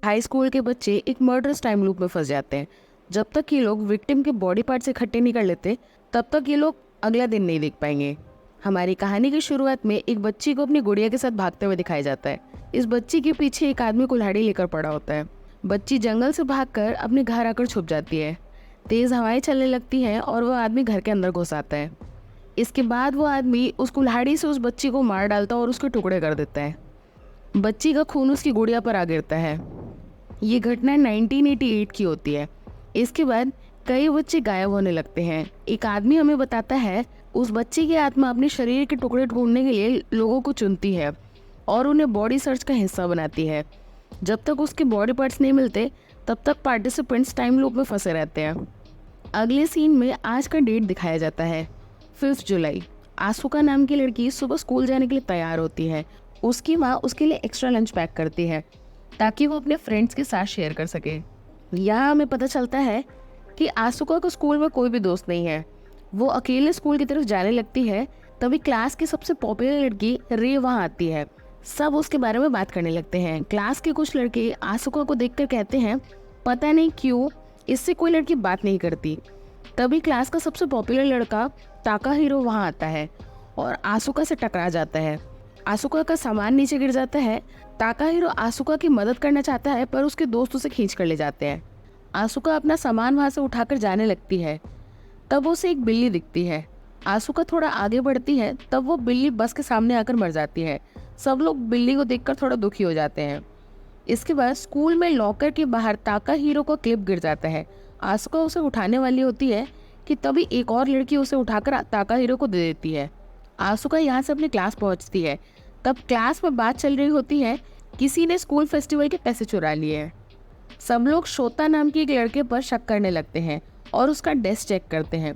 High school के बच्चे एक मर्डरस टाइम लूप में फंस जाते हैं। जब तक ये लोग विक्टिम के बॉडी पार्ट्स इकट्ठे नहीं कर लेते तब तक ये लोग अगला दिन नहीं देख पाएंगे। हमारी कहानी की शुरुआत में एक बच्ची को अपनी गुड़िया के साथ भागते हुए दिखाया जाता है। इस बच्ची के पीछे एक आदमी कुल्हाड़ी लेकर पड़ा होता है। बच्ची जंगल से भागकर अपने घर आकर छुप जाती है। तेज हवाएं चलने लगती हैं और वह आदमी घर के अंदर घुस आता है। इसके बाद वो आदमी उस कुल्हाड़ी से उस बच्ची को मार डालता है और उसके टुकड़े कर देता है। बच्ची का खून उसकी गुड़िया पर आ गिरता है। ये घटना 1988 की होती है। इसके बाद कई बच्चे गायब होने लगते हैं। एक आदमी हमें बताता है उस बच्चे की आत्मा अपने शरीर के टुकड़े ढूंढने के लिए लोगों को चुनती है और उन्हें बॉडी सर्च का हिस्सा बनाती है। जब तक उसके बॉडी पार्ट्स नहीं मिलते तब तक पार्टिसिपेंट्स टाइम लूप में फंसे रहते हैं। अगले सीन में आज का डेट दिखाया जाता है 5 जुलाई। आसुका नाम की लड़की सुबह स्कूल जाने के लिए तैयार होती है। उसकी माँ उसके लिए एक्स्ट्रा लंच पैक करती है ताकि वो अपने फ्रेंड्स के साथ शेयर कर सके। यहाँ हमें पता चलता है कि आसुका को स्कूल में कोई भी दोस्त नहीं है। वो अकेले स्कूल की तरफ जाने लगती है। तभी क्लास की सबसे पॉपुलर लड़की रे वहाँ आती है। सब उसके बारे में बात करने लगते हैं। क्लास के कुछ लड़के आसुका को देखकर कहते हैं पता नहीं क्यों इससे कोई लड़की बात नहीं करती। तभी क्लास का सबसे पॉपुलर लड़का ताकाहिरो वहाँ आता है और आसुका से टकरा जाता है। आसुका का सामान नीचे गिर जाता है। ताकाहिरो आसुका की मदद करना चाहता है पर उसके दोस्त उसे खींच कर ले जाते हैं। आसुका अपना सामान वहाँ से उठाकर जाने लगती है। तब उसे एक बिल्ली दिखती है। आसुका थोड़ा आगे बढ़ती है तब वो बिल्ली बस के सामने आकर मर जाती है। सब लोग बिल्ली को देखकर थोड़ा दुखी हो जाते हैं। इसके बाद स्कूल में लॉकर के बाहर ताकाहिरो का क्लिप गिर जाता है। आसुका उसे उठाने वाली होती है कि तभी एक और लड़की उसे उठाकर ताकाहिरो को दे देती है। आसुका यहाँ से अपनी क्लास पहुँचती है। तब क्लास में बात चल रही होती है किसी ने स्कूल फेस्टिवल के पैसे चुरा लिए हैं। सब लोग शोता नाम के एक लड़के पर शक करने लगते हैं और उसका डेस्क चेक करते हैं।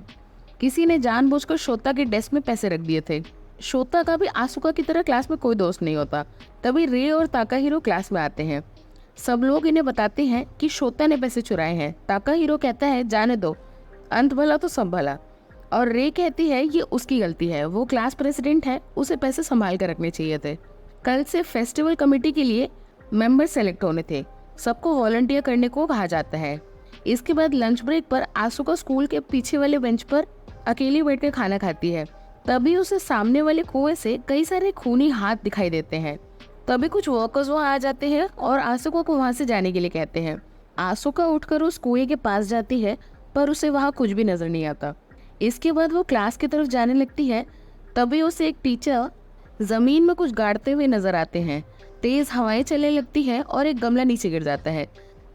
किसी ने जानबूझकर शोता के डेस्क में पैसे रख दिए थे। शोता का भी आसुका की तरह क्लास में कोई दोस्त नहीं होता। तभी रे और ताकाहिरो क्लास में आते हैं। सब लोग इन्हें बताते हैं कि शोता ने पैसे चुराए हैं। ताकाहिरो कहता है जाने दो, अंत भला तो सब भला। और रे कहती है ये उसकी गलती है, वो क्लास प्रेसिडेंट है, उसे पैसे संभाल कर रखने चाहिए थे। कल से फेस्टिवल कमेटी के लिए मेंबर सेलेक्ट होने थे। सबको वॉलंटियर करने को कहा जाता है। इसके बाद लंच ब्रेक पर आसुका स्कूल के पीछे वाले बेंच पर अकेली बैठकर खाना खाती है। तभी उसे सामने वाले कुएं से कई सारे खूनी हाथ दिखाई देते हैं। तभी कुछ वर्कर्स वहाँ आ जाते हैं और आसुका को वहाँ से जाने के लिए कहते हैं। आसुका उठकर उस कुएं के पास जाती है पर उसे वहाँ कुछ भी नजर नहीं आता। इसके बाद वो क्लास की तरफ जाने लगती है। तभी उसे एक टीचर जमीन में कुछ गाड़ते हुए नजर आते हैं। तेज हवाएं चलने लगती है और एक गमला नीचे गिर जाता है।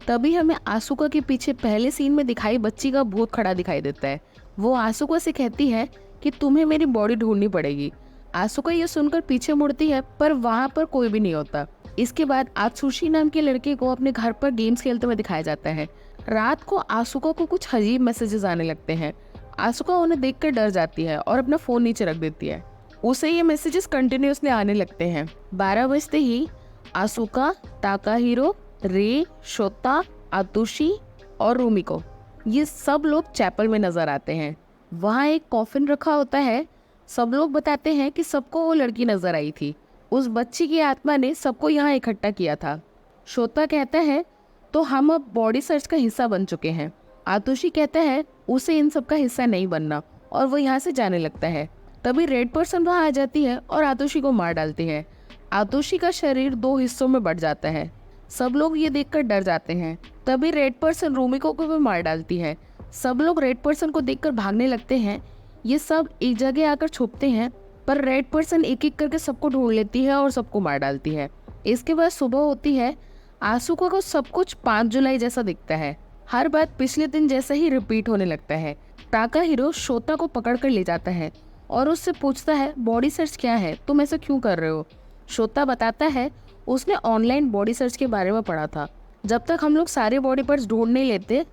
तभी हमें आसुका के पीछे पहले सीन में दिखाई बच्ची का भूत खड़ा दिखाई देता है। वो आसुका से कहती है कि तुम्हें मेरी बॉडी ढूंढनी पड़ेगी। आसुका ये सुनकर पीछे मुड़ती है पर वहाँ पर कोई भी नहीं होता। इसके बाद आत्सुशी नाम के लड़के को अपने घर पर गेम्स खेलते हुए दिखाया जाता है। रात को आसुका को कुछ अजीब मैसेजेस आने लगते हैं। आसुका उन्हें देखकर डर जाती है और अपना फोन नीचे रख देती है। उसे ये मैसेजेस कंटिन्यूअसली आने लगते हैं। 12 बजते ही आसुका, ताकाहिरो, रे, शोता, आतुशी और रूमिको ये सब लोग चैपल में नजर आते हैं। वहाँ एक कॉफिन रखा होता है। सब लोग बताते हैं कि सबको वो लड़की नजर आई थी। उस बच्ची की आत्मा ने सबको यहाँ इकट्ठा किया था। शोता कहता है तो हम अब बॉडी सर्च का हिस्सा बन चुके हैं। आतुशी कहता है उसे इन सब का हिस्सा नहीं बनना और वो यहाँ से जाने लगता है। तभी रेड पर्सन वहाँ आ जाती है और आतुशी को मार डालती है। आतुशी का शरीर 2 हिस्सों में बढ़ जाता है। सब लोग ये देखकर डर जाते हैं। तभी रेड पर्सन रूमिको को भी मार डालती है। सब लोग रेड पर्सन को देखकर भागने लगते हैं। ये सब एक जगह आकर छुपते हैं पर रेड पर्सन एक एक करके सबको ढूंढ लेती है और सबको मार डालती है। इसके बाद सुबह होती है। आसुका को सब कुछ 5 जुलाई जैसा दिखता है। हर बात पिछले दिन जैसा ही रिपीट होने लगता है। ताकाहिरो शोता को पकड़ कर ले जाता है और उससे पूछता है बॉडी सर्च क्या है, तुम ऐसा क्यों कर रहे हो। शोता बताता है उसने ऑनलाइन बॉडी सर्च के बारे में पढ़ा था। जब तक हम लोग सारे बॉडी पार्ट्स ढूंढ नहीं लेते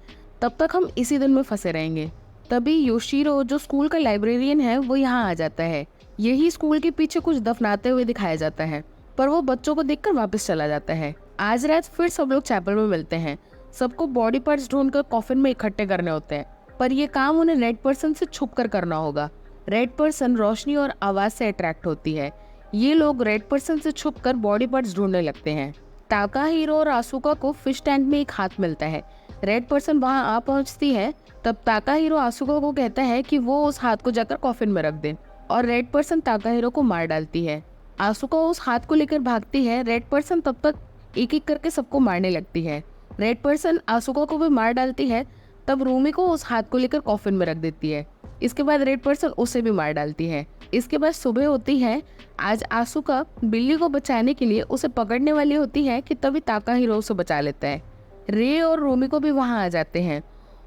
तब तक हम इसी दिन में फंसे रहेंगे। तभी योशिरो जो स्कूल का लाइब्रेरियन है वो यहाँ आ जाता है। यही स्कूल के पीछे कुछ दफनाते हुए दिखाया जाता है पर वो बच्चों को देखकर वापस चला जाता है। आज रात फिर सब लोग चैपल में मिलते हैं। सबको बॉडी पार्ट्स ढूंढकर कॉफिन में इकट्ठे करने होते हैं पर यह काम उन्हें रेड पर्सन से छुप कर करना होगा। रेड पर्सन रोशनी और आवाज से अट्रैक्ट होती है। ये लोग रेड पर्सन से छुपकर बॉडी पार्ट्स ढूंढने लगते हैं। ताकाहीरो और आसुका को फिश टैंक में एक हाथ मिलता है। रेड पर्सन वहां आ पहुंचती है, तब ताकाहीरो आसुका को कहता है कि वो उस हाथ को जाकर कॉफिन में रख दे, और रेड पर्सन ताकाहीरो को मार डालती है। आसुका उस हाथ को लेकर भागती है। रेड पर्सन तब तक एक एक करके सबको मारने लगती है। रेड पर्सन आसुका को भी मार डालती है, तब रूमी को उस हाथ को लेकर कॉफिन में रख देती है। इसके बाद रेड पर्सन उसे भी मार डालती है। इसके बाद सुबह होती है। आज आसुका बिल्ली को बचाने के लिए उसे पकड़ने वाली होती है कि तभी ताकाहीरो उसे बचा लेता है। रे और रूमी को भी वहां आ जाते हैं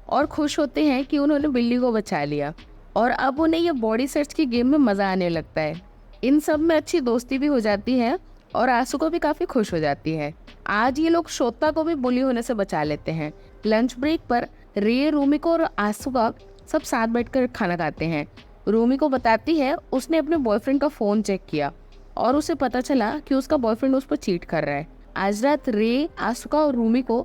और खुश होते हैं कि उन्होंने बिल्ली को बचा लिया, और अब उन्हें यह बॉडी सर्च की गेम में मजा आने लगता है। इन सब में अच्छी दोस्ती भी हो जाती है और आसुका भी काफी खुश हो जाती है। आज ये लोग शोता को भी बुली होने से बचा लेते हैं। लंच ब्रेक पर रे, रूमिको और आसुका सब साथ बैठकर खाना खाते हैं। रूमी को बताती है उसने अपने बॉयफ्रेंड का फोन चेक किया और उसे पता चला कि उसका बॉयफ्रेंड उस पर चीट कर रहा है। आज रात रे, आसुका और रूमी को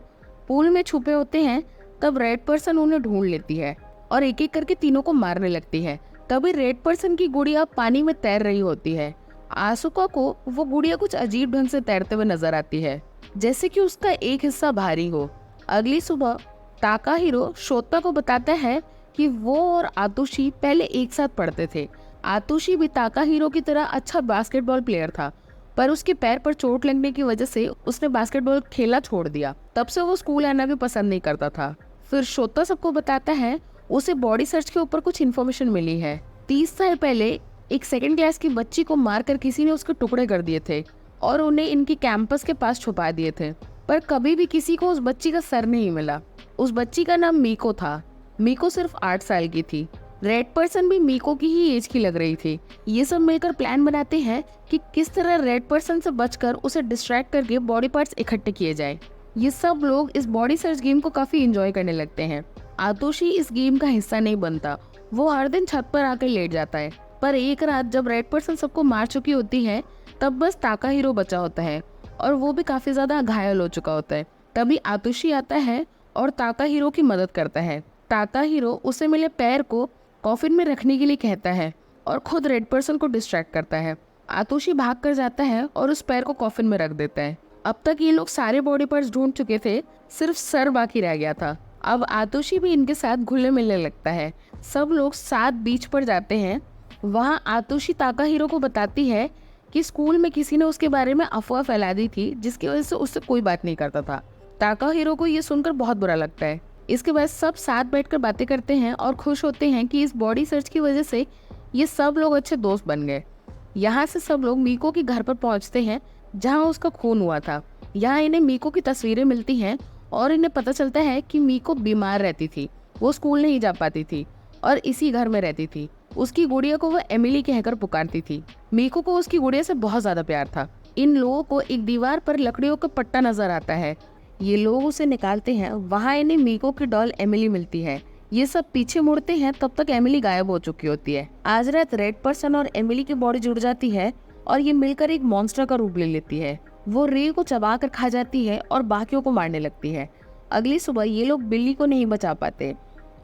पूल में छुपे होते हैं, तब रेड पर्सन उन्हें ढूंढ लेती है और एक एक करके तीनों को मारने लगती है। तभी रेड पर्सन की गुड़िया पानी में तैर रही होती है। आसुका को वो गुड़िया कुछ अजीब ढंग से तैरते हुए नजर आती है, जैसे कि उसका एक हिस्सा भारी हो। अगली सुबह ताकाहीरो शोता को बताता है कि वो और आतुशी पहले एक साथ पढ़ते थे। आतुशी भी ताकाहीरो की तरह अच्छा बास्केटबॉल प्लेयर था, पर उसके पैर पर चोट लगने की वजह से उसने बास्केटबॉल खेलना छोड़ दिया। तब से वो स्कूल आना भी पसंद नहीं करता था। फिर शोता सबको बताता है उसे बॉडी सर्च के ऊपर कुछ इन्फॉर्मेशन मिली है। 30 साल पहले एक सेकंड क्लास की बच्ची को मारकर किसी ने उसके टुकड़े कर दिए थे और उन्हें इनकी कैंपस के पास छुपा दिए थे, पर कभी भी किसी को उस बच्ची का सर नहीं मिला। उस बच्ची का नाम मीको था। मीको सिर्फ 8 साल की थी। रेड पर्सन भी मीको की ही एज की लग रही थी। ये सब मिलकर प्लान बनाते हैं कि किस तरह रेड पर्सन से बचकर उसे डिस्ट्रैक्ट करके बॉडी पार्ट्स इकट्ठे किए जाए। ये सब लोग इस बॉडी सर्च गेम को काफी एंजॉय करने लगते हैं। आतोशी इस गेम का हिस्सा नहीं बनता। वो हर दिन छत पर आकर लेट जाता है, पर एक रात जब रेड पर्सन सबको मार चुकी होती है, तब बस ताकाहीरो बचा होता है और वो भी काफी ज्यादा घायल हो चुका होता है। तभी आतोशी आता है और ताकाहीरो की मदद करता है। ताकाहीरो उसे मिले पैर को कॉफिन में रखने के लिए कहता है और खुद रेड पर्सन को डिस्ट्रैक्ट करता है। आतोशी भाग कर जाता है और उस पैर को कॉफिन में रख देता है। अब तक ये लोग सारे बॉडी पार्ट्स ढूंढ चुके थे, सिर्फ सर बाकी रह गया था। अब आतोशी भी इनके साथ घुलने मिलने लगता है। सब लोग साथ बीच पर जाते हैं। वहाँ आतोशी ताकाहीरो को बताती है कि स्कूल में किसी ने उसके बारे में अफवाह फैला दी थी, जिसकी वजह से उससे कोई बात नहीं करता था। ताकाहीरो को ये सुनकर बहुत बुरा लगता है। इसके बाद सब साथ बैठकर बातें करते हैं और खुश होते हैं कि इस बॉडी सर्च की वजह से ये सब लोग अच्छे दोस्त बन गए। यहाँ से सब लोग मीको के घर पर पहुँचते हैं जहाँ उसका खून हुआ था। यहाँ इन्हें मीको की तस्वीरें मिलती हैं और इन्हें पता चलता है कि मीको बीमार रहती थी, वो स्कूल नहीं जा पाती थी और इसी घर में रहती थी। उसकी गुड़िया को वो एमिली कहकर पुकारती थी। मीको को उसकी गुड़िया से बहुत ज्यादा प्यार था। इन लोगों को एक दीवार पर लकड़ियों का पट्टा नजर आता है। ये लोग उसे निकालते हैं। वहाँ इन्हें मीको की डॉल एमिली मिलती है। ये सब पीछे मुड़ते हैं, तब तक एमिली गायब हो चुकी होती है। आज रात रेड पर्सन और एमिली की बॉडी जुड़ जाती है और ये मिलकर एक मॉन्स्टर का रूप ले लेती है। वो रे को चबा कर खा जाती है और बाकियों को मारने लगती है। अगली सुबह ये लोग बिल्ली को नहीं बचा पाते।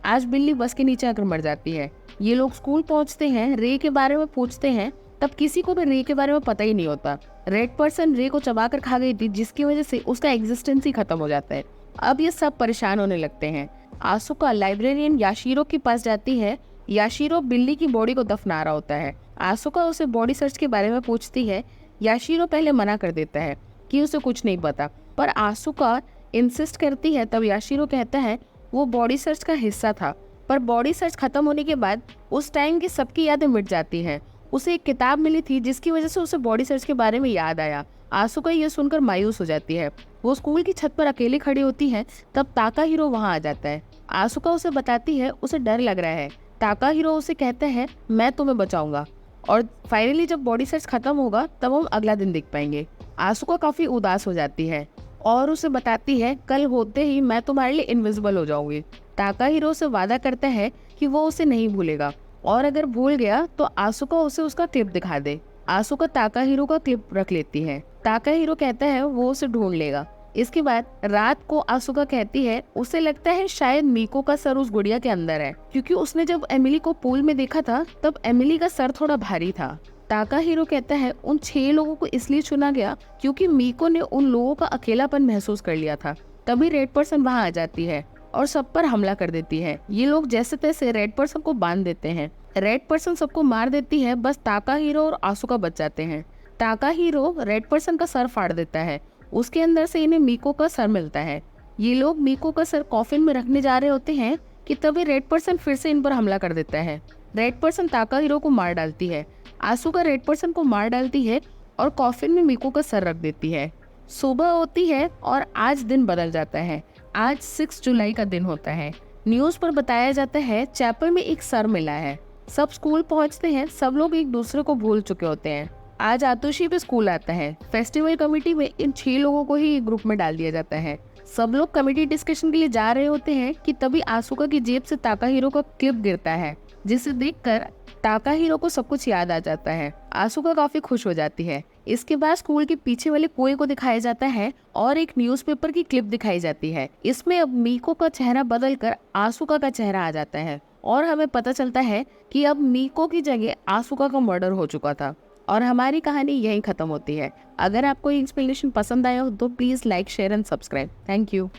आज बिल्ली बस के नीचे आकर मर जाती है। ये लोग स्कूल पहुंचते हैं, रे के बारे में पूछते हैं, तब किसी को भी रे के बारे में पता ही नहीं होता। रेड पर्सन रे को चबा कर खा गई थी, जिसकी वजह से उसका एग्जिस्टेंस ही खत्म हो जाता है। अब ये सब परेशान होने लगते हैं। आसुका लाइब्रेरियन याशीरो के पास जाती है। याशीरो बिल्ली की बॉडी को दफना रहा होता है। आसुका उसे बॉडी सर्च के बारे में पूछती है। याशीरो पहले मना कर देता है कि उसे कुछ नहीं पता, पर आसुका इंसिस्ट करती है। तब याशीरो कहता है वो बॉडी सर्च का हिस्सा था, पर बॉडी सर्च खत्म होने के बाद उस टाइम की सबकी यादें मिट जाती हैं। उसे एक किताब मिली थी जिसकी वजह से उसे बॉडी सर्च के बारे में याद आया। आसुका ये सुनकर मायूस हो जाती है। वो स्कूल की छत पर अकेली खड़ी होती है, तब ताकाहीरो वहाँ आ जाता है। आसुका उसे बताती है उसे डर लग रहा है। ताकाहीरो उसे कहता है मैं तुम्हें बचाऊंगा और फाइनली जब बॉडी सर्च खत्म होगा तब हम अगला दिन देख पाएंगे। आसुका काफी उदास हो जाती है और उसे बताती है कल होते ही मैं तुम्हारे लिए इनविजिबल हो जाऊंगी। ताकाहीरो से वादा करता है कि वो उसे नहीं भूलेगा और अगर भूल गया तो आसुका उसे उसका क्लिप दिखा दे। आसुका ताकाहीरो का क्लिप रख लेती है। ताकाहीरो कहता है वो उसे ढूंढ लेगा। इसके बाद रात को आसुका कहती है उसे लगता है शायद मीको का सर उस गुड़िया के अंदर है, क्योंकि उसने जब एमिली को पूल में देखा था तब एमिली का सर थोड़ा भारी था। ताकाहीरो कहता है उन 6 लोगों को इसलिए चुना गया क्योंकि मीको ने उन लोगों का अकेलापन महसूस कर लिया था। तभी रेड पर्सन वहां आ जाती है और सब पर हमला कर देती है। ये लोग जैसे तैसे रेड पर्सन को बांध देते हैं। रेड पर्सन सबको मार देती है, बस ताकाहीरो और आसुका बच जाते हैं। ताकाहीरो रेड पर्सन का सर फाड़ देता है। उसके अंदर से इन्हें मीको का सर मिलता है। ये लोग मीको का सर कॉफिन में रखने जा रहे होते हैं कि तभी रेड पर्सन फिर से इन पर हमला कर देता है। रेड पर्सन ताकाहीरो को मार डालती है। आसुका रेड पर्सन को मार डालती है और कॉफिन में मीको का सर रख देती है। सुबह होती है और आज दिन बदल जाता है। आज 6 जुलाई का दिन होता है। न्यूज़ पर बताया जाता है चैपल में एक सर मिला है। सब स्कूल पहुंचते हैं। सब लोग एक दूसरे को भूल चुके होते हैं। आज आतोशी पे स्कूल आता है। फेस्टिवल कमेटी में इन 6 लोगों को ही एक ग्रुप में डाल दिया जाता है। सब लोग कमेटी डिस्कशन के लिए जा रहे होते हैं कि तभी आसुका की जेब से ताकाहीरो का क्लिप गिरता है, जिसे देखकर ताकाहीरो को सब कुछ याद आ जाता है। आसुका काफी खुश हो जाती है। इसके बाद स्कूल के पीछे वाले कुएं को दिखाया जाता है और एक न्यूज़पेपर की क्लिप दिखाई जाती है। इसमें अब मीको का चेहरा बदलकर आसुका का चेहरा आ जाता है और हमें पता चलता है कि अब मीको की जगह आसुका का मर्डर हो चुका था और हमारी कहानी यहीं खत्म होती है। अगर आपको ये एक्सप्लेनेशन पसंद आया हो तो please like, share and subscribe. Thank you.